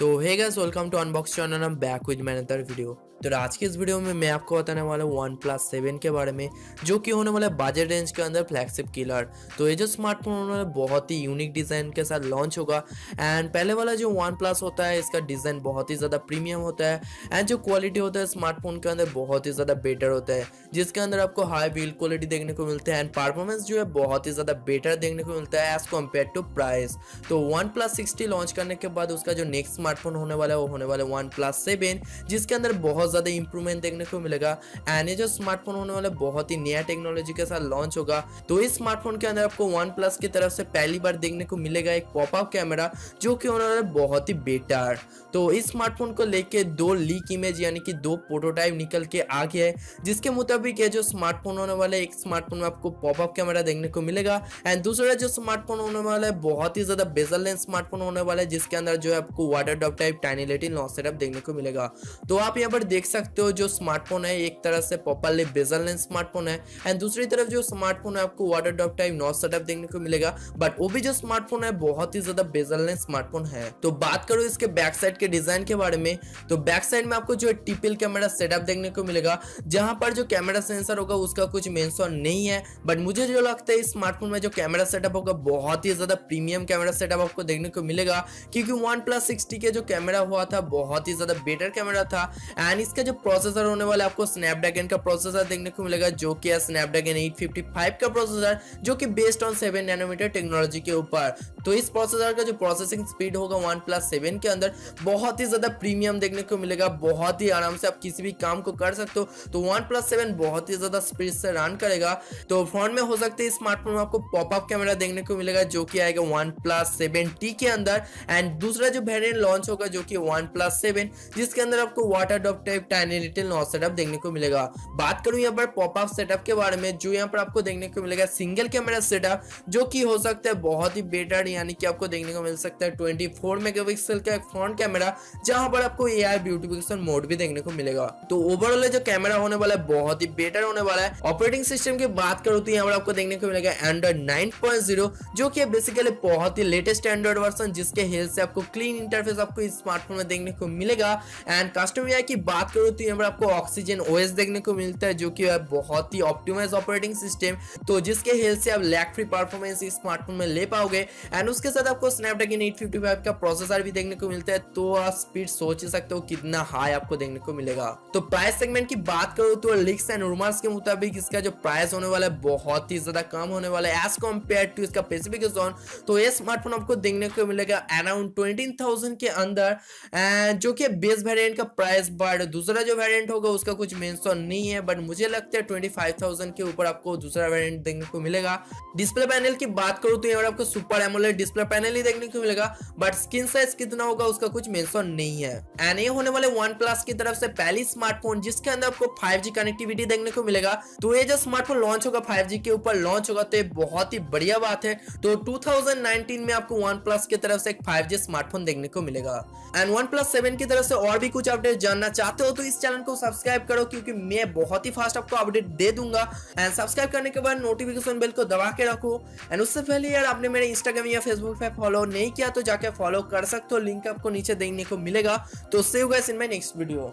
तो hey guys, welcome to unbox channel. I am back with my another video. तो आज की इस वीडियो में मैं आपको बताने वाला हूँ OnePlus 7 के बारे में, जो कि होने वाला है बजट रेंज के अंदर फ्लैगशिप किलर। तो ये जो स्मार्टफोन होने वाला है बहुत ही यूनिक डिज़ाइन के साथ लॉन्च होगा। एंड पहले वाला जो OnePlus होता है इसका डिज़ाइन बहुत ही ज़्यादा प्रीमियम होता है एंड जो क्वालिटी होता है स्मार्टफोन के अंदर बहुत ही ज़्यादा बेटर होता है, जिसके अंदर आपको हाई बिल्ड क्वालिटी देखने को मिलता है एंड परफॉर्मेंस जो है बहुत ही ज़्यादा बेटर देखने को मिलता है एज कम्पेयर टू प्राइस। तो OnePlus 60 लॉन्च करने के बाद उसका जो नेक्स्ट स्मार्टफोन होने वाला है वो होने वाला है OnePlus 7, जिसके अंदर बहुत ज़्यादा इंप्रूवमेंट देखने को मिलेगा। एंड ये जो स्मार्टफोन होने वाला है बहुत ही नया टेक्नोलॉजी के साथ लॉन्च होगा। तो इस स्मार्टफोन के अंदर आपको OnePlus की तरफ से पहली बार देखने को मिलेगा एक पॉपअप कैमरा, जो कि होने वाला है बहुत ही बेटर। तो इस स्मार्टफोन को लेके दो लीक इमेज यानी कि दो प्रोटोटाइप निकल के आ गया है, जिसके मुताबिक ये जो स्मार्टफोन होने वाला है एक स्मार्टफोन में आपको पॉपअप कैमरा देखने को मिलेगा एंड दूसरा जो स्मार्टफोन होने वाला है बहुत ही ज्यादा बेजल लेंस स्मार्टफोन होने वाला है, जिसके अंदर जो है आपको water drop type tiny little notch setup देखने को मिलेगा। तो आप यहाँ पर देख सकते हो जो स्मार्टफोन है एक तरह से प्रॉपर्ली बेजल लेंस स्मार्टफोन है एंड दूसरी तरफ जो स्मार्टफोन है आपको water drop type notch setup देखने को मिलेगा, बट वो भी जो स्मार्टफोन है बहुत ही ज्यादा बेजल लेंस स्मार्टफोन है। तो बात करो इसके बैक साइड के डिजाइन के बारे में, तो बैक साइड में आपको जो टिपिल कैमरा सेटअप देखने को मिलेगा, जहां पर जो कैमरा सेंसर होगा उसका कुछ मेंशन नहीं है, बट मुझे जो लगता है इस स्मार्टफोन में जो कैमरा सेटअप होगा बहुत ही ज्यादा प्रीमियम कैमरा सेटअप आपको देखने को मिलेगा, क्योंकि OnePlus 60 के जो कैमरा हुआ था बहुत ही ज्यादा बेटर कैमरा था। एंड इसका जो प्रोसेसर होने वाला है आपको स्नैपड्रैगन का प्रोसेसर देखने को मिलेगा, जो कि है स्नैपड्रैगन 855 का प्रोसेसर, जो कि बेस्ड ऑन 7 नैनोमीटर टेक्नोलॉजी के ऊपर। तो इस प्रोसेसर का जो प्रोसेसिंग स्पीड होगा OnePlus 7 के अंदर बहुत ही ज्यादा प्रीमियम देखने को मिलेगा, बहुत ही आराम से आप किसी भी काम को कर सकते हो। तो OnePlus 7 बहुत ही ज्यादा स्पीड से रन करेगा। तो फ्रंट में हो सकते हैं स्मार्टफोन में आपको पॉपअप कैमरा देखने को मिलेगा, जो कि आएगा OnePlus 7T के अंदर। एंड दूसरा जो वेरिएंट लॉन्च होगा जो कि OnePlus 7, जिसके अंदर आपको water drop type tiny little notch setup देखने को मिलेगा। बात करूं यहाँ पर पॉपअप सेटअप के बारे में, जो यहाँ पर आपको देखने को मिलेगा सिंगल कैमरा सेटअप, जो कि हो सकता है बहुत ही बेटर, यानी कि आपको देखने को मिल सकता है 24 मेगापिक्सल का एक फ्रंट कैमरा, जहां पर आपको एआई ब्यूटिफिकेशन मोड भी देखने को मिलेगा। तो ओवरऑल जो कैमरा होने वाला है बहुत ही बेटर होने वाला है। ऑपरेटिंग सिस्टम की बात करूं तो यहाँ पर आपको देखने को मिलेगा एंड्रॉइड 9.0, जो कि बेसिकली बहुत ही लेटेस्ट एंड्रॉइड वर्जन, जिसके हेल्थ से आपको क्लीन इंटरफेस आपको इस स्मार्टफोन में देखने को मिलेगा। एंड कस्टम यूआई की बात करूं तो यहाँ पर आपको ऑक्सीजन ओएस देखने को मिलता है, जो कि बहुत ही ऑप्टिमाइज ऑपरेटिंग सिस्टम, तो जिसके हेल्थ से आप लैग फ्री परफॉर्मेंस इस स्मार्टफोन में ले पाओगे। एंड उसके साथ आपको स्नैपड्रैगन 855 का प्रोसेसर भी देखने को मिलता है, तो आप स्पीड सोच ही सकते हो कितना हाई आपको देखने को मिलेगा। तो प्राइस सेगमेंट की बात करूं तो लीक्स एंड रूमर्स के मुताबिक इसका जो प्राइस होने वाला है बहुत ही ज्यादा कम होने वाला है एज कम्पेयर टू इसका स्पेसिफिकेशन। तो ये स्मार्टफोन आपको देखने को मिलेगा अराउंड 20,000 के अंदर, जो कि बेस वेरिएंट का प्राइस, बट दूसरा जो वेरिएंट होगा उसका कुछ मेंशन नहीं है, बट मुझे लगता है 25,000 के ऊपर आपको दूसरा वेरिएंट देखने को मिलेगा। डिस्प्ले पैनल की बात करूं तो यहाँ पर आपको सुपर एमोलेड डिस्प्ले पैनल ही देखने को मिलेगा, बट स्क्रीन साइज कितना होगा उसका कुछ मेंशन नहीं है। एंड ये होने वाले OnePlus की तरफ से पहली स्मार्टफोन जिसके अंदर आपको 5G कनेक्टिविटी देखने को मिलेगा। तो ये जो स्मार्टफोन लॉन्च होगा 5G के ऊपर लॉन्च होगा, तो ये बहुत ही बढ़िया बात है। तो 2019 में आपको OnePlus की तरफ से एक 5G स्मार्टफोन देखने को मिलेगा। एंड OnePlus 7 की तरफ से और भी कुछ अपडेट जानना चाहते हो तो इस चैनल को सब्सक्राइब करो, क्योंकि मैं बहुत ही फास्ट आपको अपडेट दे दूंगा। एंड सब्सक्राइब करने के बाद नोटिफिकेशन बेल को दबा के रखो। एंड उससे पहले यार आपने मेरे इंस्टाग्राम या फेसबुक पे फॉलो नहीं किया तो जाके फॉलो कर सकते हो, लिंक आपको नीचे देखने को मिलेगा। तो see you guys in my next video.